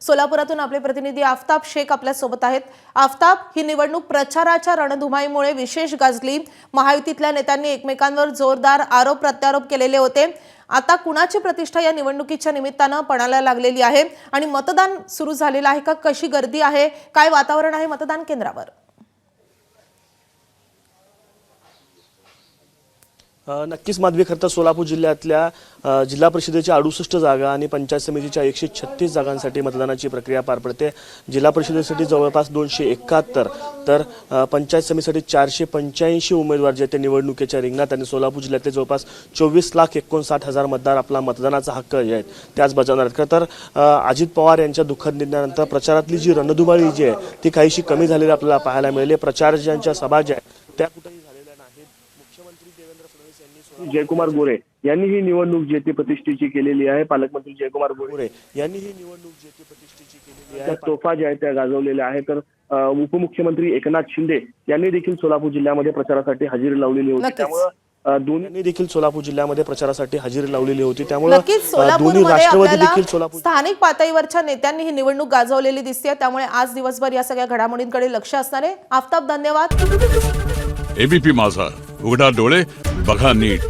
सोलापुरातून आपले प्रतिनिधी आफताब शेख आपल्या सोबत आहेत। आफताब, ही निवडणूक प्रचाराच्या रणधुमाळीमुळे विशेष गाजली। महायुतीतल्या नेत्यांनी एकमेकांवर जोरदार आरोप प्रत्यारोप केलेले होते। आता कुणाची प्रतिष्ठा या निवडणुकीच्या निमित्ताने पणाला लागलेली आहे आणि मतदान सुरू झालेलं आहे का? कशी गर्दी आहे, काय वातावरण आहे मतदान केंद्रावर? नक्कीच माधवी, खरं तर सोलापूर जिल्ह्यातल्या जिल्हा परिषदेच्या 68 जागा आणि पंचायत समितीच्या 136 जागांसाठी मतदानाची प्रक्रिया पार पडते। जिल्हा परिषदेसाठी जवळपास 271 तर पंचायत समितीसाठी 485 उमेदवार जे ते निवडणुकीच्या रिंगणात आणि सोलापूर जिल्ह्यातले जवळपास 24,59,000 मतदार आपला मतदानाचा हक्क जे आहे त्याच बजावणार आहेत। खरं तर अजित पवार यांच्या दुःखद निधनानंतर प्रचारातली जी रणधुमाळी जी आहे ती काहीशी कमी झालेली आपल्याला पाहायला मिळाली। प्रचारकांच्या सभा ज्या आहेत त्या कुठेही झालेल्या नाहीत। मुख्यमंत्री देवेंद्र फडणवीस यांनी जयकुमार गोरे यांनी ही निवडणूक जे ती प्रतिष्ठेची केलेली आहे। पालकमंत्री जयकुमार गोरे यांनी ही निवडणूक जे ती प्रतिष्ठेची केलेली आहे। तोफा ज्या आहेत त्या गाजवलेल्या आहेत। तर उपमुख्यमंत्री एकनाथ शिंदे यांनी देखील सोलापूर जिल्ह्यामध्ये प्रचारासाठी हजेरी लावलेली होती। त्यामुळे दोन्ही देखील सोलापूर जिल्ह्यामध्ये प्रचारासाठी हजेरी लावलेली होती। त्यामुळे दोन्ही राष्ट्रवादी देखील सोलापूर स्थानिक पातळीवरच्या नेत्यांनी ही निवडणूक गाजवलेली दिसते। त्यामुळे आज दिवसभर या सगळ्या घडामोडींकडे लक्ष असणार आहे। आफताब, धन्यवाद। एबीपी माझा, उघडा डोळे बघा नीट।